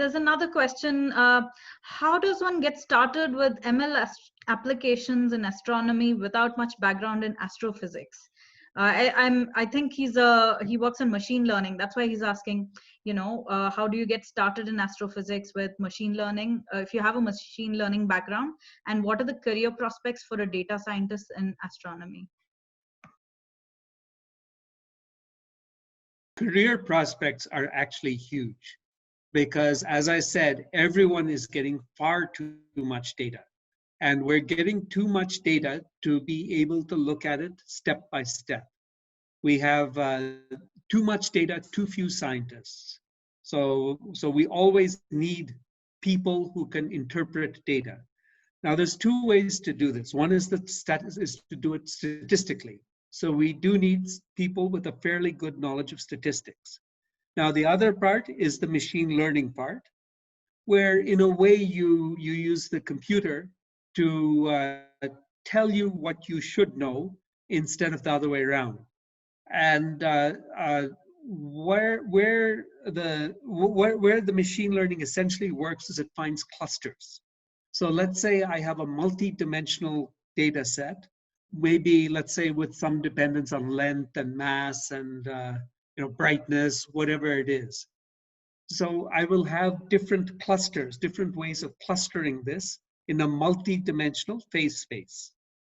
there's another question. How does one get started with ML applications in astronomy without much background in astrophysics? I think he works in machine learning. That's why he's asking, how do you get started in astrophysics with machine learning if you have a machine learning background, and what are the career prospects for a data scientist in astronomy? Career prospects are actually huge because, as I said, everyone is getting far too much data. And we're getting too much data to be able to look at it step by step. We have too much data, too few scientists. So we always need people who can interpret data. Now, there's two ways to do this. One is to do it statistically. So we do need people with a fairly good knowledge of statistics. Now, the other part is the machine learning part, where in a way you use the computer to tell you what you should know instead of the other way around. And where the machine learning essentially works is it finds clusters. So let's say I have a multi-dimensional data set, maybe let's say with some dependence on length and mass and brightness, whatever it is. So I will have different clusters, different ways of clustering this in a multi-dimensional phase space.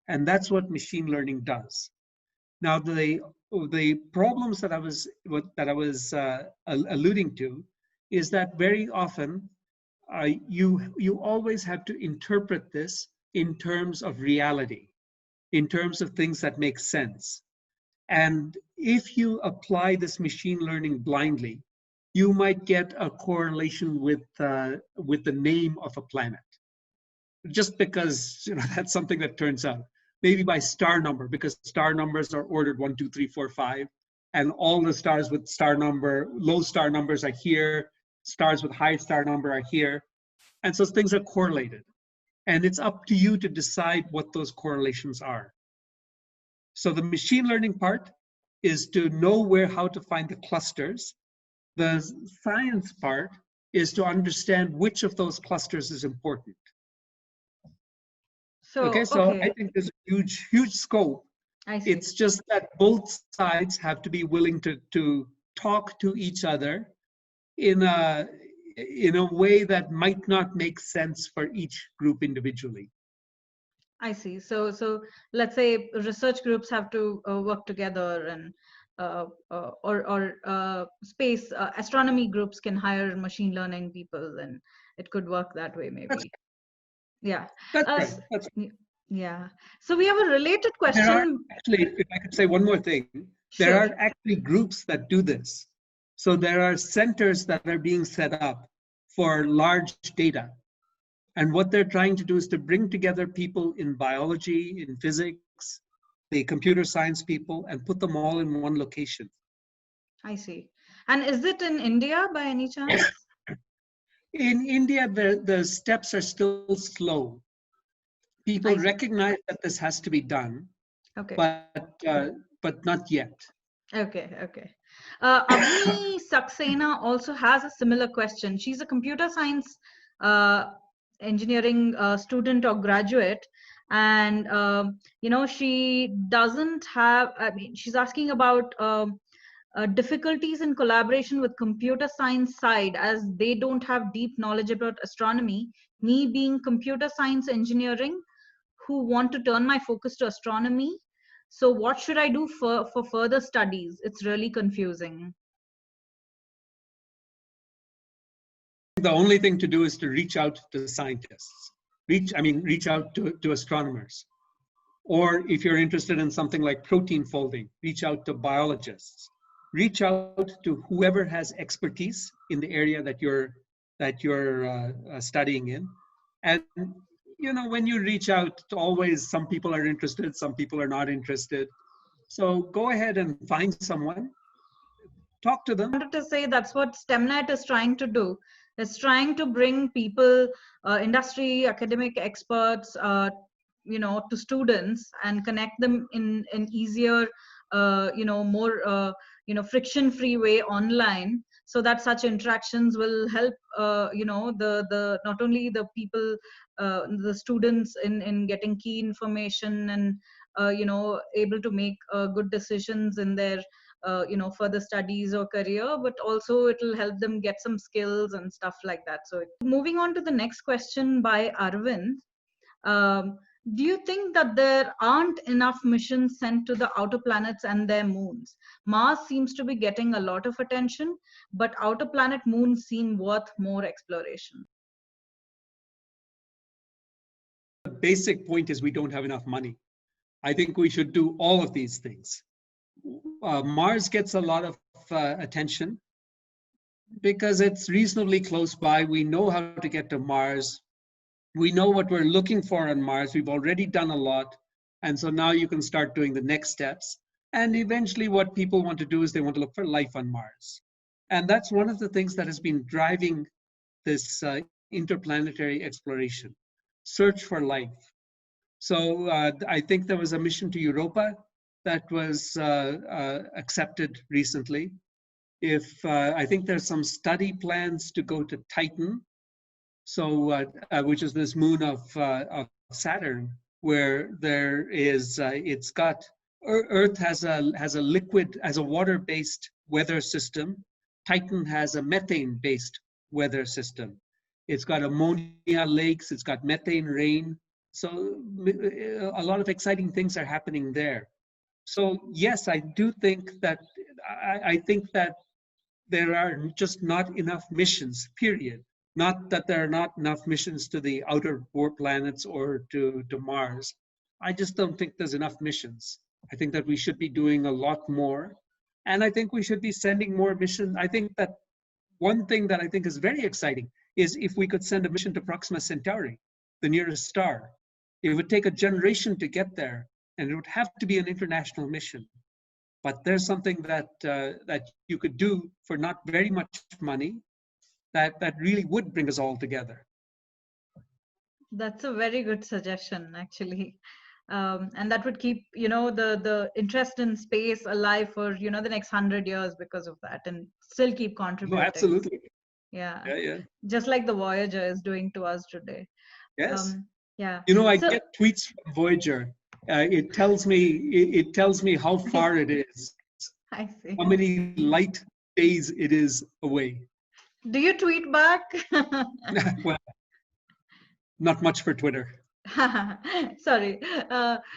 And that's what machine learning does. Now, the problems that I was alluding to is that very often you always have to interpret this in terms of reality, in terms of things that make sense. And if you apply this machine learning blindly, you might get a correlation with the name of a planet, just because that's something that turns out. Maybe by star number, because star numbers are ordered 1, 2, 3, 4, 5, and all the stars with low star numbers are here, stars with high star number are here, and so things are correlated. And it's up to you to decide what those correlations are. So the machine learning part is to know how to find the clusters. The science part is to understand which of those clusters is important. So I think there's a huge scope. I see. It's just that both sides have to be willing to talk to each other in a way that might not make sense for each group individually. I see. So let's say research groups have to work together, and space astronomy groups can hire machine learning people, and it could work that way, maybe. Yeah. That's right. That's right. Yeah. So we have a related question. Actually, if I could say one more thing, there are actually groups that do this. So there are centers that are being set up for large data. And what they're trying to do is to bring together people in biology, in physics, the computer science people, and put them all in one location. I see. And is it in India by any chance? In India, the steps are still slow. People recognize that this has to be done, but not yet. Okay. Avni Saxena also has a similar question. She's a computer science engineering student or graduate, and she doesn't have. She's asking about difficulties in collaboration with computer science side, as they don't have deep knowledge about astronomy. Me being computer science engineering, who want to turn my focus to astronomy. So what should I do for further studies? It's really confusing. The only thing to do is to reach out to scientists. Reach out to astronomers. Or if you're interested in something like protein folding, reach out to biologists. Reach out to whoever has expertise in the area that you're studying in. And when you reach out, always some people are interested, some people are not interested. So go ahead and find someone, talk to them. I wanted to say that's what STEMnet is trying to do. It's trying to bring people, industry, academic experts, to students, and connect them in an easier, more friction-free way online, so that such interactions will help the not only the people, the students in getting key information and able to make good decisions in their further studies or career, but also it will help them get some skills and stuff like that. So moving on to the next question by Arvind. um, do you think that there aren't enough missions sent to the outer planets and their moons? Mars seems to be getting a lot of attention, but outer planet moons seem worth more exploration. The basic point is we don't have enough money. I think we should do all of these things. Mars gets a lot of attention because it's reasonably close by. We know how to get to Mars. We know what we're looking for on Mars. We've already done a lot. And so now you can start doing the next steps. And eventually what people want to do is they want to look for life on Mars. And that's one of the things that has been driving this interplanetary exploration, search for life. So I think there was a mission to Europa that was accepted recently. If I think there's some study plans to go to Titan, so which is this moon of Saturn, where there is it's got Earth has a liquid, has a water-based weather system. Titan has a methane-based weather system. It's got ammonia lakes. It's got methane rain. So a lot of exciting things are happening there. So yes, I do think that I think that there are just not enough missions, period. Not that there are not enough missions to the outer planets or to Mars. I just don't think there's enough missions. I think that we should be doing a lot more. And I think we should be sending more missions. I think that one thing that I think is very exciting is if we could send a mission to Proxima Centauri, the nearest star. It would take a generation to get there, and it would have to be an international mission. But there's something that that you could do for not very much money that really would bring us all together. That's a very good suggestion, actually. And that would keep the interest in space alive for the next 100 years because of that, and still keep No, contributing. absolutely. Yeah. Yeah. Just like the Voyager is doing to us today. Yes. Yeah. I get tweets from Voyager. It tells me how far it is. I see. How many light days it is away. Do you tweet back? Well, not much for Twitter. Sorry.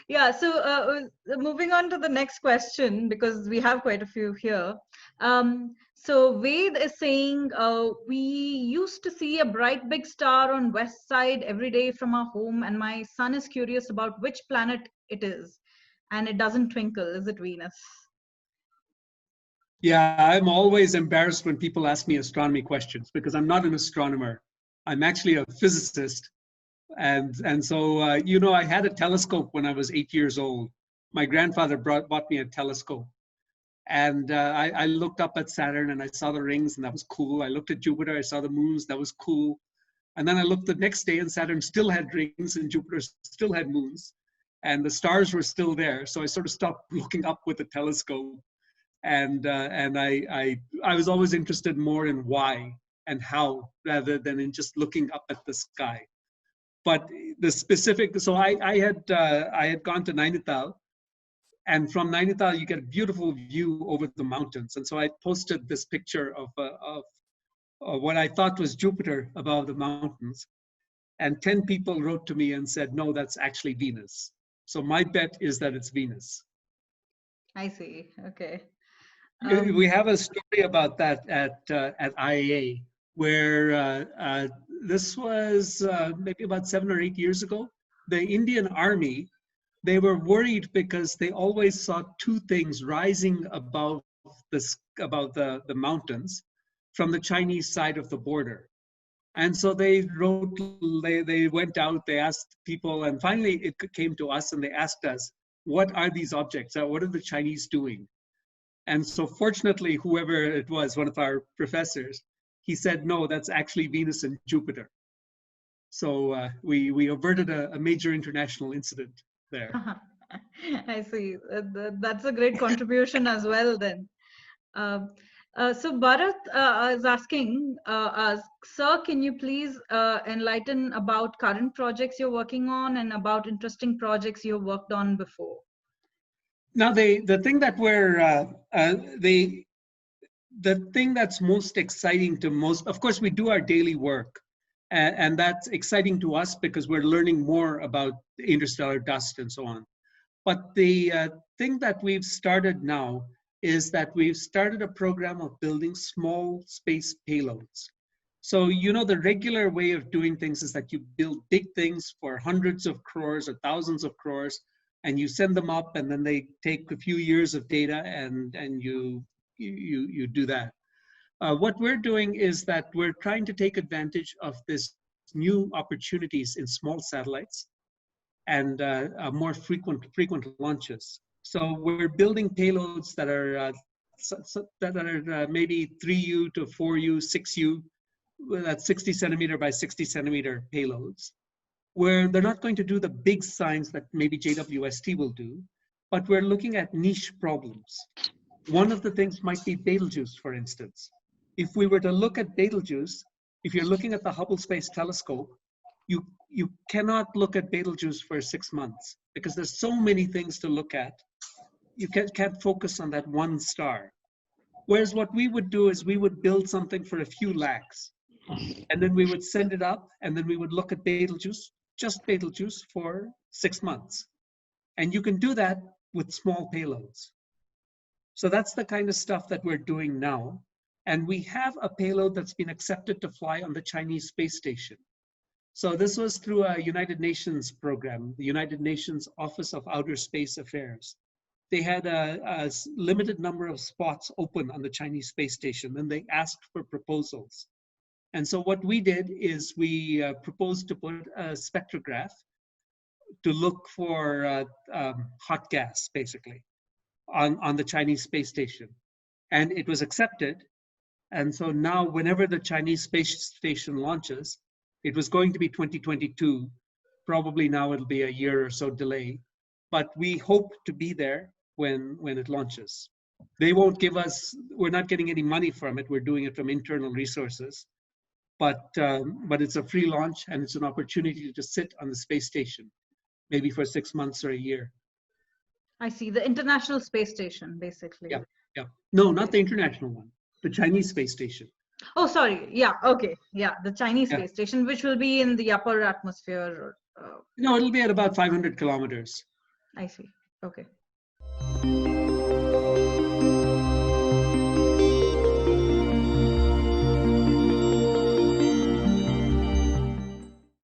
Yeah, so moving on to the next question, because we have quite a few here. So Ved is saying, we used to see a bright big star on west side every day from our home, and my son is curious about which planet it is, and it doesn't twinkle. Is it Venus? Yeah, I'm always embarrassed when people ask me astronomy questions because I'm not an astronomer. I'm actually a physicist. And so, I had a telescope when I was 8 years old. My grandfather bought me a telescope. And I looked up at Saturn and I saw the rings, and that was cool. I looked at Jupiter, I saw the moons, that was cool. And then I looked the next day and Saturn still had rings and Jupiter still had moons. And the stars were still there. So I sort of stopped looking up with the telescope. And I was always interested more in why and how rather than in just looking up at the sky. But the specific, so I had gone to Nainital, and from Nainital you get a beautiful view over the mountains. And so I posted this picture of what I thought was Jupiter above the mountains, and 10 people wrote to me and said, no, that's actually Venus. So my bet is that it's Venus. I see. Okay. We have a story about that at IAA, where this was maybe about 7 or 8 years ago. The Indian Army, they were worried because they always saw two things rising above the mountains from the Chinese side of the border. And so they went out, they asked people, and finally it came to us and they asked us, what are these objects? What are the Chinese doing? And so fortunately, whoever it was, one of our professors, he said, no, that's actually Venus and Jupiter. So we averted a major international incident there. I see. That's a great contribution as well then. So Bharat is asking us, sir, can you please enlighten about current projects you're working on and about interesting projects you've worked on before? Now, the thing that we're the thing that's most exciting to most, of course, we do our daily work, and that's exciting to us because we're learning more about interstellar dust and so on. But the thing that we've started now is that we've started a program of building small space payloads. So, you know, the regular way of doing things is that you build big things for hundreds of crores or thousands of crores, and you send them up, and then they take a few years of data, and you do that. What we're doing is that we're trying to take advantage of this new opportunities in small satellites and more frequent launches. So we're building payloads that are maybe 3U to 4U, 6U, that's 60 centimeter by 60 centimeter payloads, where they're not going to do the big science that maybe JWST will do, but we're looking at niche problems. One of the things might be Betelgeuse, for instance. If we were to look at Betelgeuse, if you're looking at the Hubble Space Telescope, you cannot look at Betelgeuse for 6 months because there's so many things to look at. You can't focus on that one star. Whereas what we would do is we would build something for a few lakhs, and then we would send it up, and then we would look at Betelgeuse, just Betelgeuse, for 6 months. And you can do that with small payloads. So that's the kind of stuff that we're doing now. And we have a payload that's been accepted to fly on the Chinese space station. So this was through a United Nations program, the United Nations Office of Outer Space Affairs. They had a limited number of spots open on the Chinese space station, and they asked for proposals. And so what we did is we proposed to put a spectrograph to look for hot gas, basically, on the Chinese space station. And it was accepted. And so now whenever the Chinese space station launches, it was going to be 2022. Probably now it'll be a year or so delay. But we hope to be there when it launches. They won't give us, we're not getting any money from it. We're doing it from internal resources. But it's a free launch, and it's an opportunity to sit on the space station, maybe for 6 months or a year. I see. The International Space Station, basically. Yeah, yeah. No, not the international one. The Chinese space station. Oh, sorry. Yeah. Okay. Yeah. The Chinese Yeah. space station, which will be in the upper atmosphere. No, it'll be at about 500 kilometers. I see. Okay.